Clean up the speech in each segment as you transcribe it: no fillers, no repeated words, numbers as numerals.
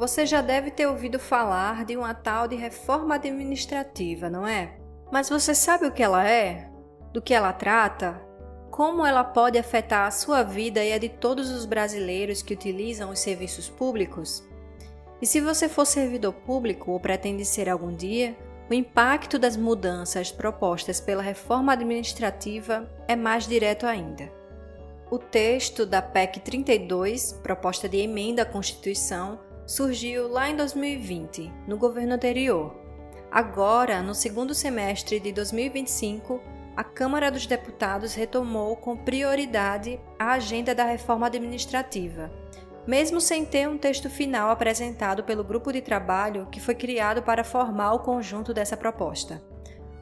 Você já deve ter ouvido falar de uma tal de reforma administrativa, não é? Mas você sabe o que ela é? Do que ela trata? Como ela pode afetar a sua vida e a de todos os brasileiros que utilizam os serviços públicos? E se você for servidor público ou pretende ser algum dia, o impacto das mudanças propostas pela reforma administrativa é mais direto ainda. O texto da PEC 32, proposta de emenda à Constituição, surgiu lá em 2020, no governo anterior. Agora, no segundo semestre de 2025, a Câmara dos Deputados retomou com prioridade a agenda da reforma administrativa, mesmo sem ter um texto final apresentado pelo grupo de trabalho que foi criado para formar o conjunto dessa proposta.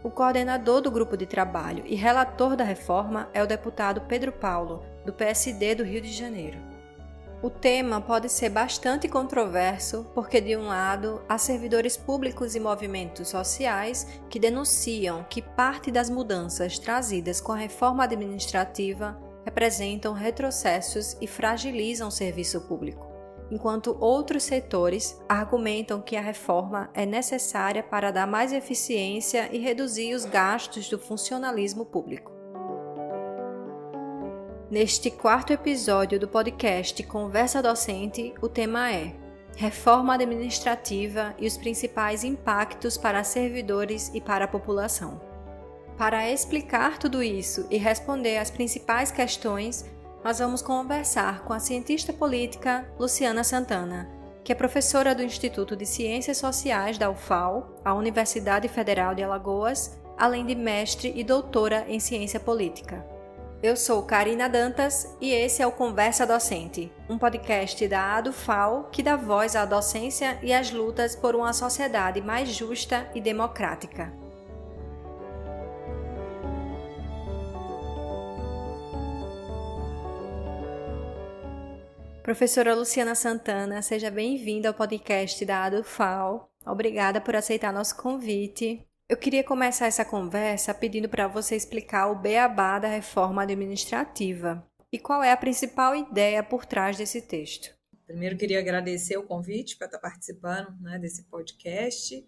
O coordenador do grupo de trabalho e relator da reforma é o deputado Pedro Paulo, do PSD do Rio de Janeiro. O tema pode ser bastante controverso porque, de um lado, há servidores públicos e movimentos sociais que denunciam que parte das mudanças trazidas com a reforma administrativa representam retrocessos e fragilizam o serviço público, enquanto outros setores argumentam que a reforma é necessária para dar mais eficiência e reduzir os gastos do funcionalismo público. Neste quarto episódio do podcast Conversa Docente, o tema é Reforma Administrativa e os principais impactos para servidores e para a população. Para explicar tudo isso e responder às principais questões, nós vamos conversar com a cientista política Luciana Santana, que é professora do Instituto de Ciências Sociais da UFAL, a Universidade Federal de Alagoas, além de mestre e doutora em Ciência Política. Eu sou Karina Dantas e esse é o Conversa Docente, um podcast da ADUFAL que dá voz à docência e às lutas por uma sociedade mais justa e democrática. Professora Luciana Santana, seja bem-vinda ao podcast da ADUFAL. Obrigada por aceitar nosso convite. Eu queria começar essa conversa pedindo para você explicar o beabá da reforma administrativa e qual é a principal ideia por trás desse texto. Primeiro, queria agradecer o convite para estar participando, desse podcast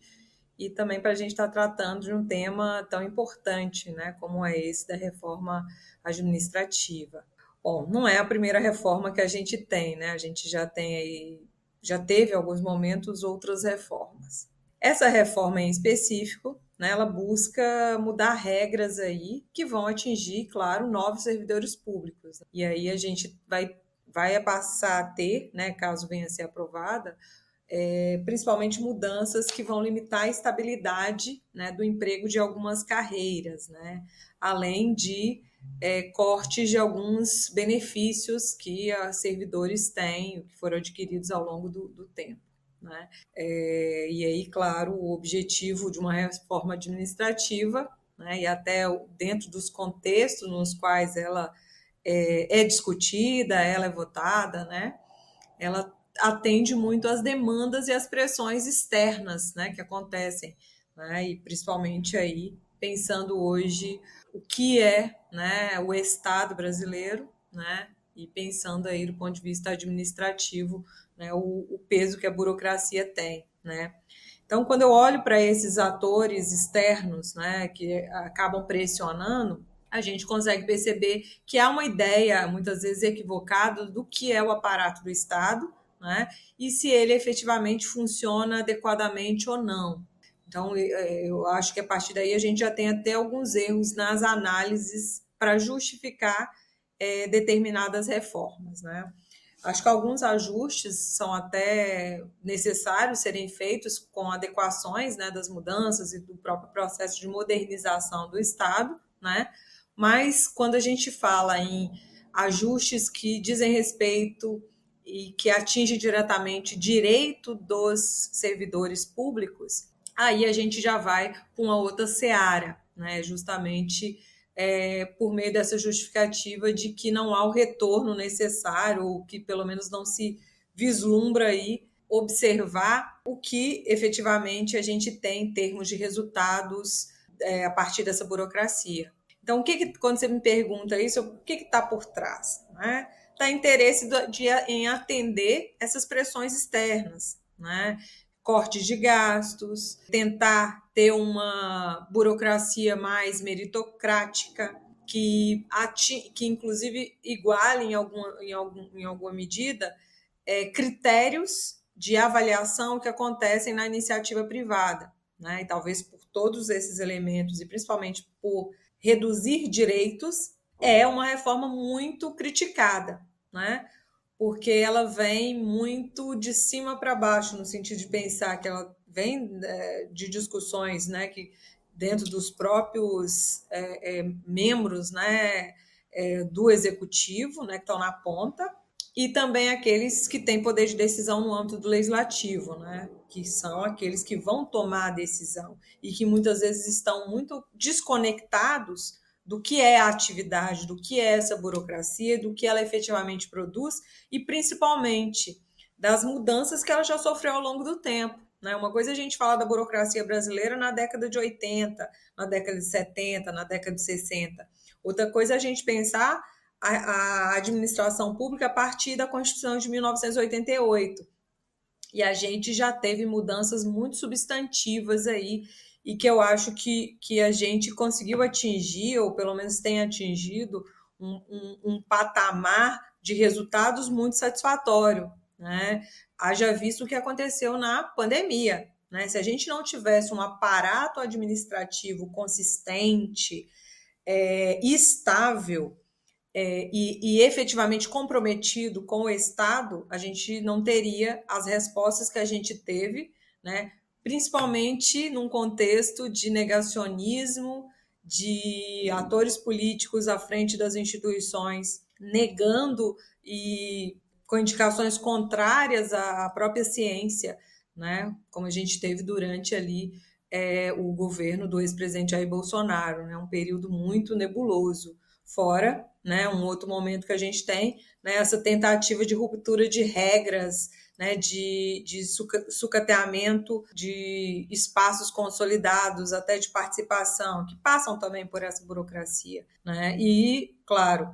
e também para a gente estar tratando de um tema tão importante, como é esse da reforma administrativa. Bom, não é a primeira reforma que a gente tem, A gente já teve em alguns momentos outras reformas. Essa reforma em específico, ela busca mudar regras aí que vão atingir, claro, novos servidores públicos. E aí a gente vai passar a ter, caso venha a ser aprovada, principalmente mudanças que vão limitar a estabilidade, do emprego de algumas carreiras, além de cortes de alguns benefícios que os servidores têm, que foram adquiridos ao longo do tempo. E aí, claro, o objetivo de uma reforma administrativa, e até dentro dos contextos nos quais ela é discutida, ela é votada, ela atende muito às demandas e às pressões externas, que acontecem, e principalmente aí pensando hoje o que é, o Estado brasileiro, e pensando aí do ponto de vista administrativo, o peso que a burocracia tem, Então, quando eu olho para esses atores externos, que acabam pressionando, a gente consegue perceber que há uma ideia, muitas vezes equivocada, do que é o aparato do Estado, e se ele efetivamente funciona adequadamente ou não. Então, eu acho que a partir daí a gente já tem até alguns erros nas análises para justificar determinadas reformas, Acho que alguns ajustes são até necessários serem feitos com adequações, das mudanças e do próprio processo de modernização do Estado, Mas quando a gente fala em ajustes que dizem respeito e que atingem diretamente direito dos servidores públicos, aí a gente já vai para uma outra seara, justamente por meio dessa justificativa de que não há o retorno necessário, ou que pelo menos não se vislumbra aí observar o que efetivamente a gente tem em termos de resultados a partir dessa burocracia. Então, quando você me pergunta isso, o que está por trás? Está interesse em atender essas pressões externas, né? Cortes de gastos, tentar ter uma burocracia mais meritocrática, que inclusive iguale em alguma medida critérios de avaliação que acontecem na iniciativa privada, né? E talvez por todos esses elementos, e principalmente por reduzir direitos, é uma reforma muito criticada, né? Porque ela vem muito de cima para baixo, no sentido de pensar que ela vem de discussões, né, que dentro dos próprios membros, né, do executivo, né, que estão na ponta, e também aqueles que têm poder de decisão no âmbito do legislativo, né, que são aqueles que vão tomar a decisão e que muitas vezes estão muito desconectados do que é a atividade, do que é essa burocracia, do que ela efetivamente produz e, principalmente, das mudanças que ela já sofreu ao longo do tempo. Né? Uma coisa é a gente falar da burocracia brasileira na década de 80, na década de 70, na década de 60. Outra coisa é a gente pensar a administração pública a partir da Constituição de 1988. E a gente já teve mudanças muito substantivas aí e que eu acho que a gente conseguiu atingir, ou pelo menos tem atingido, um patamar de resultados muito satisfatório, né? Haja visto o que aconteceu na pandemia, né? Se a gente não tivesse um aparato administrativo consistente e estável, e efetivamente comprometido com o Estado, a gente não teria as respostas que a gente teve, né? Principalmente num contexto de negacionismo, de atores políticos à frente das instituições, negando e com indicações contrárias à própria ciência, né? Como a gente teve durante ali o governo do ex-presidente Jair Bolsonaro, né? Um período muito nebuloso. Fora, né, um outro momento que a gente tem, né, essa tentativa de ruptura de regras, né, de sucateamento de espaços consolidados, até de participação, que passam também por essa burocracia. Né? E, claro,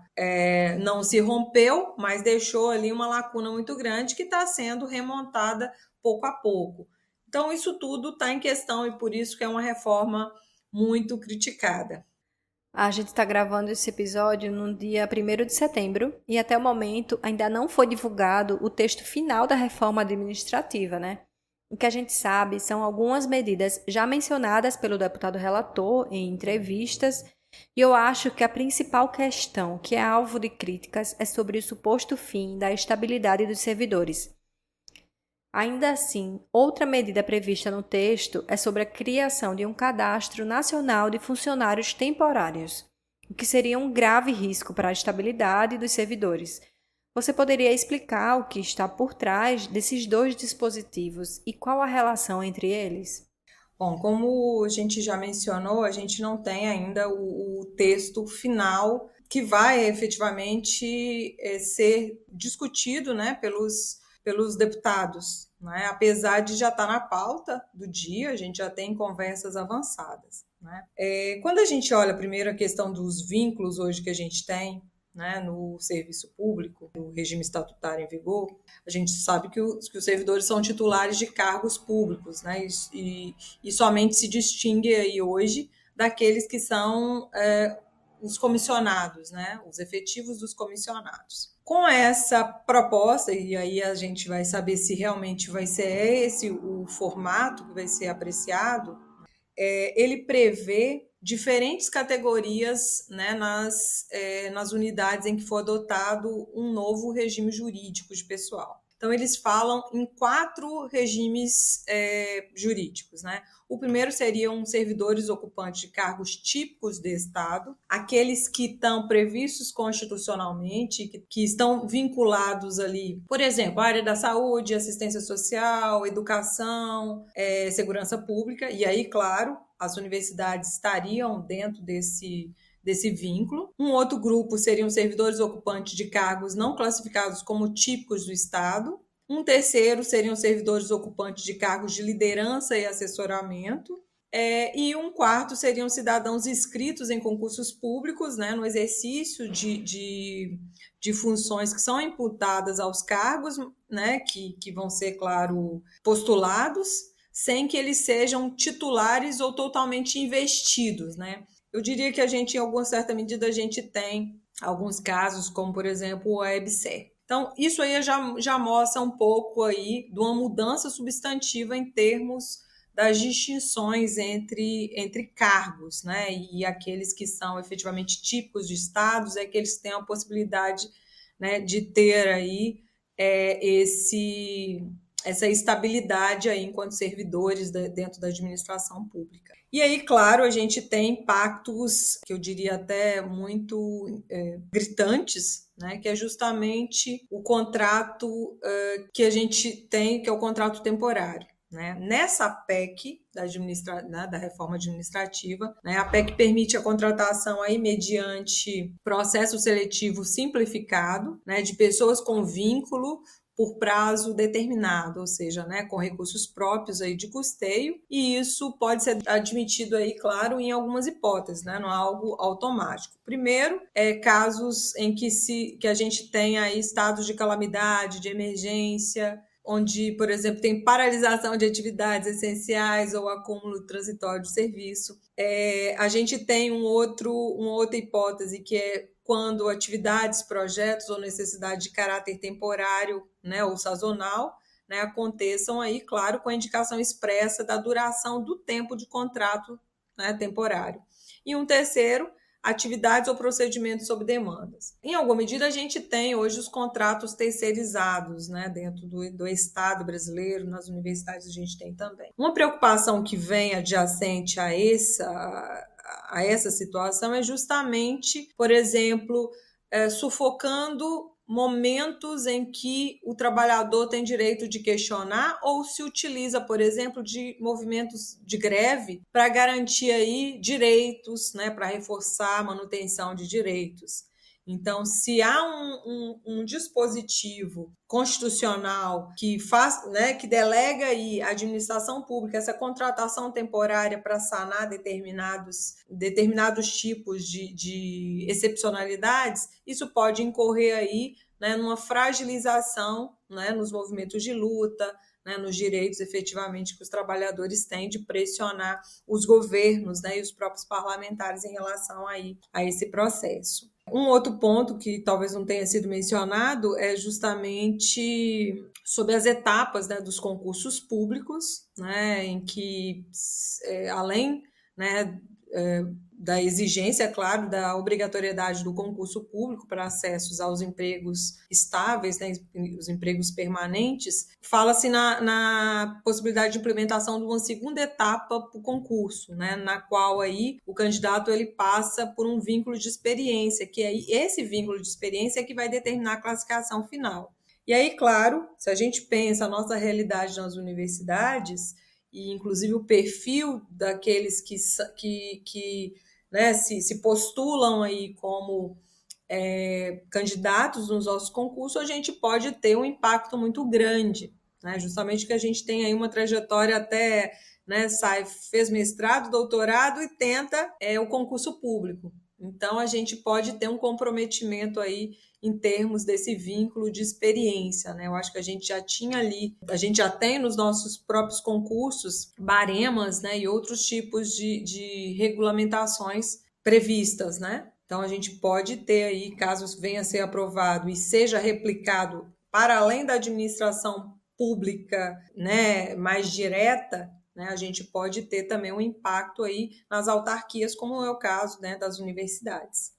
não se rompeu, mas deixou ali uma lacuna muito grande que está sendo remontada pouco a pouco. Então, isso tudo está em questão e por isso que é uma reforma muito criticada. A gente está gravando esse episódio no dia 1º de setembro e até o momento ainda não foi divulgado o texto final da reforma administrativa, né? O que a gente sabe são algumas medidas já mencionadas pelo deputado relator em entrevistas e eu acho que a principal questão que é alvo de críticas é sobre o suposto fim da estabilidade dos servidores. Ainda assim, outra medida prevista no texto é sobre a criação de um cadastro nacional de funcionários temporários, o que seria um grave risco para a estabilidade dos servidores. Você poderia explicar o que está por trás desses dois dispositivos e qual a relação entre eles? Bom, como a gente já mencionou, a gente não tem ainda o texto final que vai efetivamente ser discutido, né, pelos deputados, né? Apesar de já estar na pauta do dia, a gente já tem conversas avançadas. Né? Quando a gente olha primeiro a questão dos vínculos hoje que a gente tem, né, no serviço público, no regime estatutário em vigor, a gente sabe que os servidores são titulares de cargos públicos, né, e somente se distingue aí hoje daqueles que são os comissionados, né, os efetivos dos comissionados. Com essa proposta, e aí a gente vai saber se realmente vai ser esse o formato que vai ser apreciado, ele prevê diferentes categorias, né, nas unidades em que for adotado um novo regime jurídico de pessoal. Então, eles falam em 4 regimes jurídicos. Né? O primeiro seriam servidores ocupantes de cargos típicos de Estado, aqueles que estão previstos constitucionalmente, que estão vinculados ali, por exemplo, a área da saúde, assistência social, educação, segurança pública, e aí, claro, as universidades estariam dentro desse vínculo. Um outro grupo seriam servidores ocupantes de cargos não classificados como típicos do Estado. Um terceiro seriam servidores ocupantes de cargos de liderança e assessoramento. E um quarto seriam cidadãos inscritos em concursos públicos, né, no exercício de funções que são imputadas aos cargos, né, que vão ser, claro, postulados, sem que eles sejam titulares ou totalmente investidos, né? Eu diria que a gente, em alguma certa medida, a gente tem alguns casos, como, por exemplo, a EBSER. Então, isso aí já mostra um pouco aí de uma mudança substantiva em termos das distinções entre cargos, né? E aqueles que são efetivamente típicos de estados, é aqueles que têm a possibilidade, né, de ter aí essa estabilidade aí enquanto servidores dentro da administração pública. E aí, claro, a gente tem impactos que eu diria até muito gritantes, né, que é justamente o contrato que a gente tem, que é o contrato temporário. Né? Nessa PEC da reforma administrativa, né, a PEC permite a contratação aí mediante processo seletivo simplificado, né, de pessoas com vínculo por prazo determinado, ou seja, né, com recursos próprios aí de custeio, e isso pode ser admitido aí, claro, em algumas hipóteses, né, não é algo automático. Primeiro, casos em que a gente tem aí estados de calamidade, de emergência, onde, por exemplo, tem paralisação de atividades essenciais ou acúmulo transitório de serviço. A gente tem uma outra hipótese, que é quando atividades, projetos ou necessidade de caráter temporário, né, ou sazonal, né, aconteçam aí, claro, com a indicação expressa da duração do tempo de contrato, né, temporário. E um terceiro, atividades ou procedimentos sob demandas. Em alguma medida, a gente tem hoje os contratos terceirizados, né, dentro do Estado brasileiro, nas universidades a gente tem também. Uma preocupação que vem adjacente a essa situação é justamente, por exemplo, sufocando momentos em que o trabalhador tem direito de questionar ou se utiliza, por exemplo, de movimentos de greve para garantir aí direitos, né, para reforçar a manutenção de direitos. Então, se há um dispositivo constitucional que faz, né, que delega aí à administração pública essa contratação temporária para sanar determinados tipos de excepcionalidades, isso pode incorrer aí, né, numa fragilização, né, nos movimentos de luta, né, nos direitos efetivamente que os trabalhadores têm de pressionar os governos, né, e os próprios parlamentares em relação aí a esse processo. Um outro ponto que talvez não tenha sido mencionado é justamente sobre as etapas, né, dos concursos públicos, né, em que, além, né, da exigência, claro, da obrigatoriedade do concurso público para acessos aos empregos estáveis, né, os empregos permanentes, fala-se na possibilidade de implementação de uma segunda etapa para o concurso, né, na qual aí o candidato ele passa por um vínculo de experiência, que aí esse vínculo de experiência é que vai determinar a classificação final. E aí, claro, se a gente pensa a nossa realidade nas universidades, e inclusive o perfil daqueles que né, se postulam aí como candidatos nos nossos concursos, a gente pode ter um impacto muito grande, né? Justamente que a gente tem aí uma trajetória até, né, fez mestrado, doutorado e tenta o concurso público. Então, a gente pode ter um comprometimento aí em termos desse vínculo de experiência, né? Eu acho que a gente já tinha ali, a gente já tem nos nossos próprios concursos baremas, né, e outros tipos de regulamentações previstas, né? Então, a gente pode ter aí, caso venha a ser aprovado e seja replicado para além da administração pública, né, mais direta, né, a gente pode ter também um impacto aí nas autarquias, como é o caso, né, das universidades.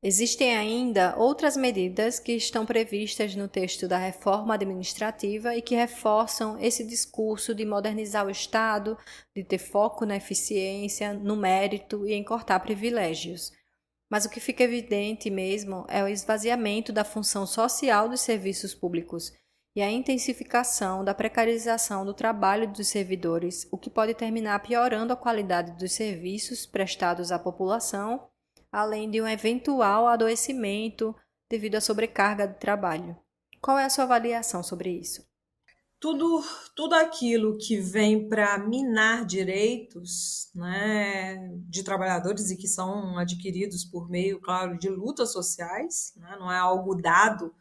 Existem ainda outras medidas que estão previstas no texto da reforma administrativa e que reforçam esse discurso de modernizar o Estado, de ter foco na eficiência, no mérito e em cortar privilégios. Mas o que fica evidente mesmo é o esvaziamento da função social dos serviços públicos e a intensificação da precarização do trabalho dos servidores, o que pode terminar piorando a qualidade dos serviços prestados à população, além de um eventual adoecimento devido à sobrecarga de trabalho. Qual é a sua avaliação sobre isso? tudo aquilo que vem para minar direitos, né, de trabalhadores e que são adquiridos por meio, claro, de lutas sociais, né, não é algo dado.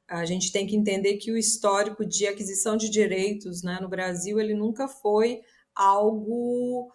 A gente tem que entender que o histórico de aquisição de direitos, né, no Brasil, ele nunca foi algo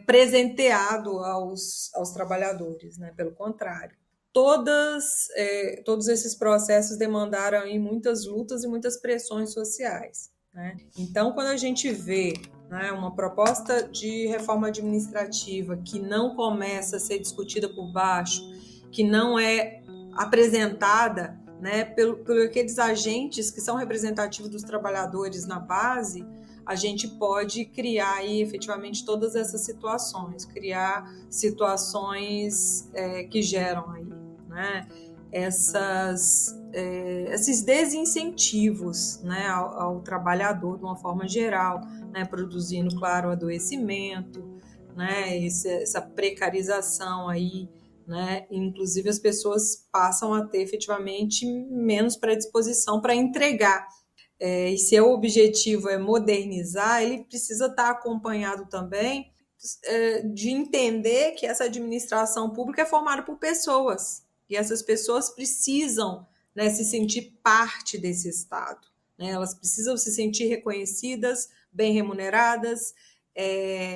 presenteado aos trabalhadores, né? Pelo contrário. Todos esses processos demandaram aí muitas lutas e muitas pressões sociais, né? Então, quando a gente vê, né, uma proposta de reforma administrativa que não começa a ser discutida por baixo, que não é apresentada, né, por aqueles agentes que são representativos dos trabalhadores na base, a gente pode criar aí efetivamente todas essas situações, criar situações que geram aí, né, esses desincentivos, né, ao trabalhador de uma forma geral, né, produzindo, claro, adoecimento, né, essa precarização aí, né, inclusive as pessoas passam a ter efetivamente menos predisposição para entregar. E se o objetivo é modernizar, ele precisa estar acompanhado também de entender que essa administração pública é formada por pessoas, e essas pessoas precisam, né, se sentir parte desse Estado, né? Elas precisam se sentir reconhecidas, bem remuneradas,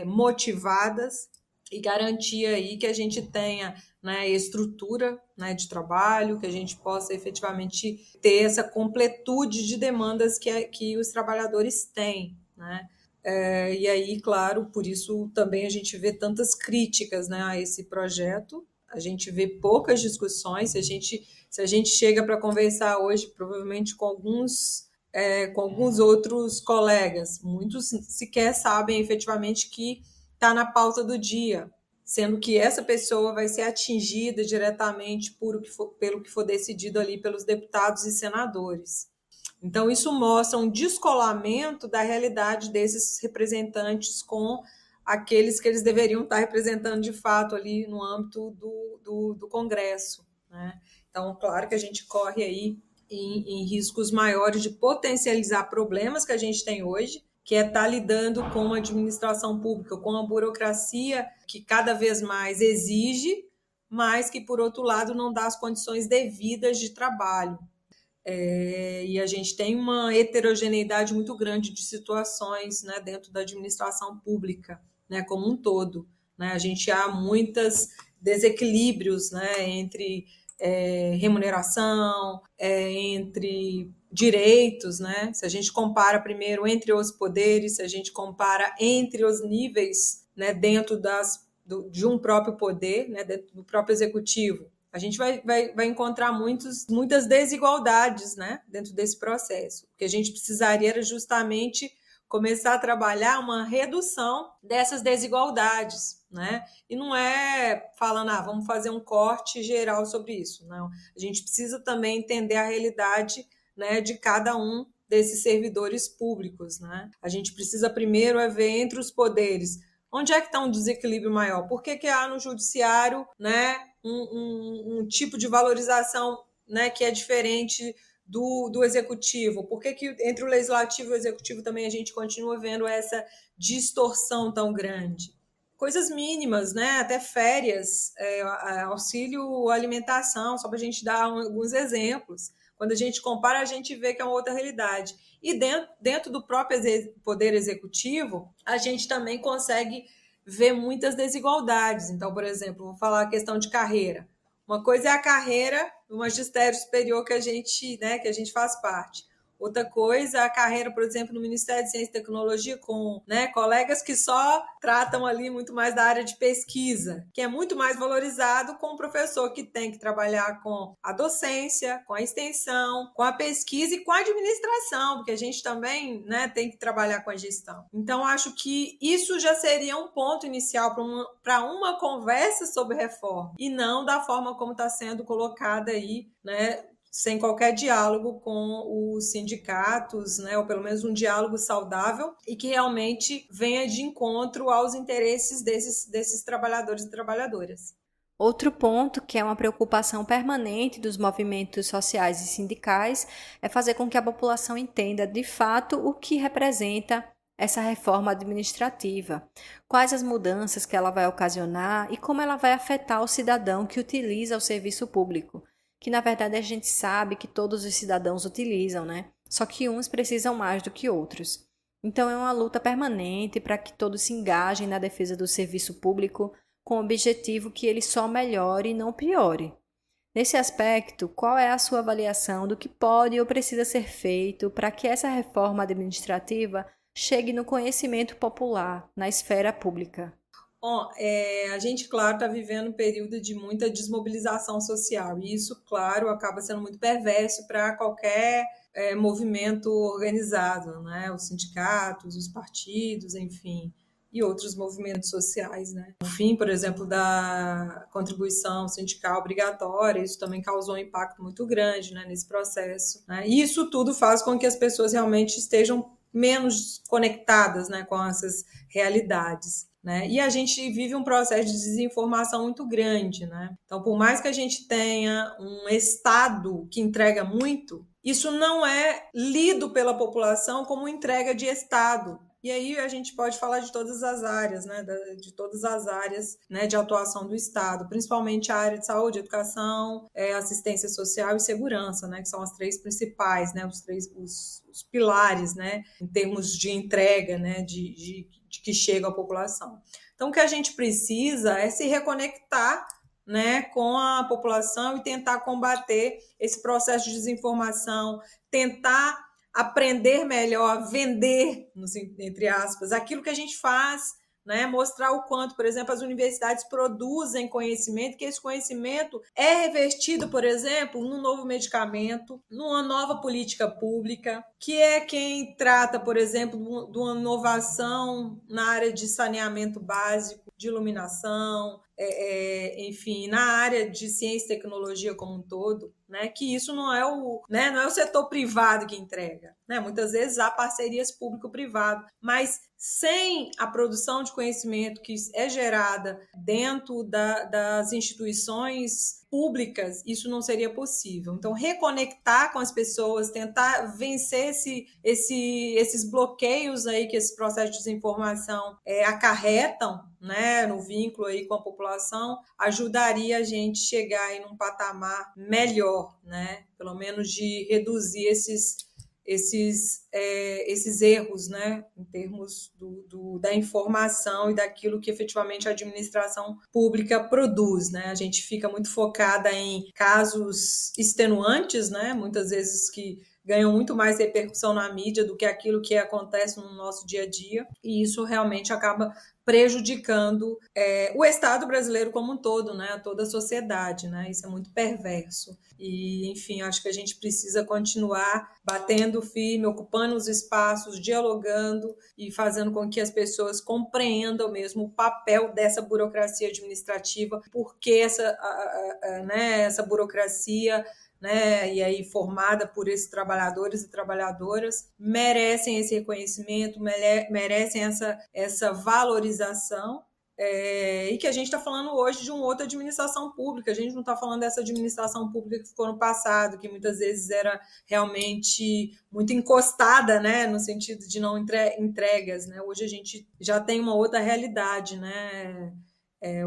motivadas, e garantir aí que a gente tenha, né, estrutura, né, de trabalho, que a gente possa efetivamente ter essa completude de demandas que os trabalhadores têm, né? E aí, claro, por isso também a gente vê tantas críticas, né, a esse projeto, a gente vê poucas discussões. Se a gente chega para conversar hoje, provavelmente com alguns outros colegas, muitos sequer sabem efetivamente que está na pauta do dia, sendo que essa pessoa vai ser atingida diretamente pelo que for decidido ali pelos deputados e senadores. Então, isso mostra um descolamento da realidade desses representantes com aqueles que eles deveriam estar representando de fato ali no âmbito do Congresso, né? Então, claro que a gente corre aí em riscos maiores de potencializar problemas que a gente tem hoje, que é estar lidando com uma administração pública, com uma burocracia que cada vez mais exige, mas que, por outro lado, não dá as condições devidas de trabalho. E a gente tem uma heterogeneidade muito grande de situações, né, dentro da administração pública, né, como um todo, né? A gente há muitos desequilíbrios, né, entre remuneração, entre direitos, né? Se a gente compara primeiro entre os poderes, se a gente compara entre os níveis, né, dentro de um próprio poder, né, dentro do próprio executivo, a gente vai encontrar muitas desigualdades, né, dentro desse processo. O que a gente precisaria era justamente começar a trabalhar uma redução dessas desigualdades, né? E não é falando, vamos fazer um corte geral sobre isso, não. A gente precisa também entender a realidade, né, de cada um desses servidores públicos, né? A gente precisa primeiro ver entre os poderes onde é que está um desequilíbrio maior. Por que há no judiciário, né, um tipo de valorização, né, que é diferente do executivo? Por que entre o legislativo e o executivo também a gente continua vendo essa distorção tão grande? Coisas mínimas, né? Até férias, auxílio alimentação, só para a gente dar alguns exemplos. Quando a gente compara, a gente vê que é uma outra realidade. E dentro do próprio poder executivo, a gente também consegue ver muitas desigualdades. Então, por exemplo, vou falar a questão de carreira. Uma coisa é a carreira do magistério superior que a gente faz parte. Outra coisa é a carreira, por exemplo, no Ministério de Ciência e Tecnologia, com, né, colegas que só tratam ali muito mais da área de pesquisa, que é muito mais valorizado com o professor que tem que trabalhar com a docência, com a extensão, com a pesquisa e com a administração, porque a gente também, né, tem que trabalhar com a gestão. Então, acho que isso já seria um ponto inicial para uma conversa sobre reforma, e não da forma como está sendo colocada aí, né, sem qualquer diálogo com os sindicatos, né, ou pelo menos um diálogo saudável e que realmente venha de encontro aos interesses desses trabalhadores e trabalhadoras. Outro ponto, que é uma preocupação permanente dos movimentos sociais e sindicais, é fazer com que a população entenda de fato o que representa essa reforma administrativa, quais as mudanças que ela vai ocasionar e como ela vai afetar o cidadão que utiliza o serviço público, que na verdade a gente sabe que todos os cidadãos utilizam, né? Só que uns precisam mais do que outros. Então é uma luta permanente para que todos se engajem na defesa do serviço público com o objetivo que ele só melhore e não piore. Nesse aspecto, qual é a sua avaliação do que pode ou precisa ser feito para que essa reforma administrativa chegue no conhecimento popular, na esfera pública? Bom, a gente, claro, está vivendo um período de muita desmobilização social, e isso, claro, acaba sendo muito perverso para qualquer movimento organizado, né? Os sindicatos, os partidos, enfim, e outros movimentos sociais, né? O fim, por exemplo, da contribuição sindical obrigatória, isso também causou um impacto muito grande, né, nesse processo, né? E isso tudo faz com que as pessoas realmente estejam menos conectadas, né, com essas realidades, né? E a gente vive um processo de desinformação muito grande, né? Então, por mais que a gente tenha um Estado que entrega muito, isso não é lido pela população como entrega de Estado. E aí a gente pode falar de todas as áreas, né? De todas as áreas, né, de atuação do Estado, principalmente a área de saúde, educação, assistência social e segurança, né? Que são as três principais, né? Os pilares, né? Em termos de entrega, né? De que chega à população. Então, o que a gente precisa é se reconectar, né, com a população e tentar combater esse processo de desinformação, tentar aprender melhor, vender, entre aspas, aquilo que a gente faz, né? Mostrar o quanto, por exemplo, as universidades produzem conhecimento, que esse conhecimento é revertido, por exemplo, num novo medicamento, numa nova política pública, que é quem trata, por exemplo, de uma inovação na área de saneamento básico, de iluminação, enfim, na área de ciência e tecnologia como um todo, né? Que isso não é o setor privado que entrega, né? Muitas vezes há parcerias público-privado, mas sem a produção de conhecimento que é gerada dentro das instituições públicas, isso não seria possível. Então, reconectar com as pessoas, tentar vencer esses bloqueios aí que esse processo de desinformação acarretam, né, no vínculo aí com a população, ajudaria a gente chegar aí num patamar melhor, né, pelo menos de reduzir esses erros, né, em termos da informação e daquilo que efetivamente a administração pública produz, né? A gente fica muito focada em casos extenuantes, né, muitas vezes que ganham muito mais repercussão na mídia do que aquilo que acontece no nosso dia a dia, e isso realmente acaba prejudicando o Estado brasileiro como um todo, né, toda a sociedade, né? Isso é muito perverso. E, enfim, acho que a gente precisa continuar batendo firme, ocupando os espaços, dialogando e fazendo com que as pessoas compreendam mesmo o papel dessa burocracia administrativa, porque essa burocracia, né, e aí formada por esses trabalhadores e trabalhadoras, merecem esse reconhecimento, merecem essa valorização, e que a gente está falando hoje de uma outra administração pública. A gente não está falando dessa administração pública que ficou no passado, que muitas vezes era realmente muito encostada, né, no sentido de não entregas, né? Hoje a gente já tem uma outra realidade, né?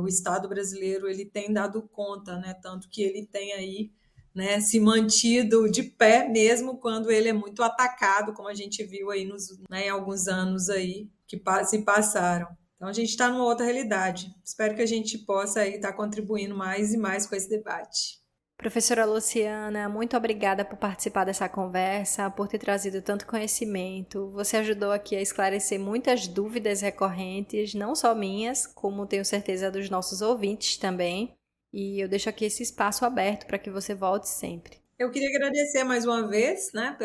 O Estado brasileiro ele tem dado conta, né? Tanto que ele tem aí, né, se mantido de pé mesmo quando ele é muito atacado, como a gente viu aí em alguns anos aí que se passaram. Então a gente está numa outra realidade. Espero que a gente possa aí estar contribuindo mais e mais com esse debate. Professora Luciana, muito obrigada por participar dessa conversa, por ter trazido tanto conhecimento. Você ajudou aqui a esclarecer muitas dúvidas recorrentes, não só minhas, como tenho certeza dos nossos ouvintes também. E eu deixo aqui esse espaço aberto para que você volte sempre. Eu queria agradecer mais uma vez, né,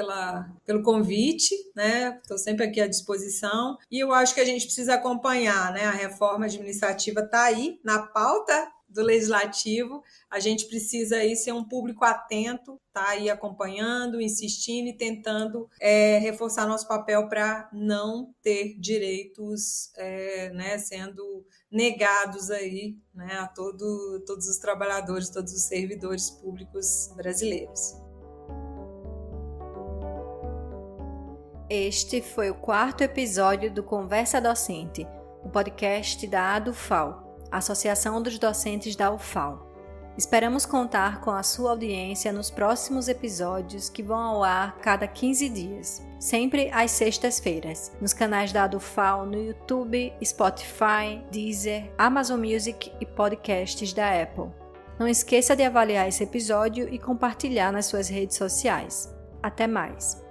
pelo convite, né? Estou sempre aqui à disposição. E eu acho que a gente precisa acompanhar, né? A reforma administrativa está aí na pauta, do Legislativo. A gente precisa aí ser um público atento, tá aí acompanhando, insistindo e tentando reforçar nosso papel para não ter direitos sendo negados aí, né, a todos os trabalhadores, todos os servidores públicos brasileiros. Este foi o 4º episódio do Conversa Docente, o podcast da ADUFAL, Associação dos Docentes da UFAL. Esperamos contar com a sua audiência nos próximos episódios que vão ao ar cada 15 dias, sempre às sextas-feiras, nos canais da ADUFAL no YouTube, Spotify, Deezer, Amazon Music e podcasts da Apple. Não esqueça de avaliar esse episódio e compartilhar nas suas redes sociais. Até mais!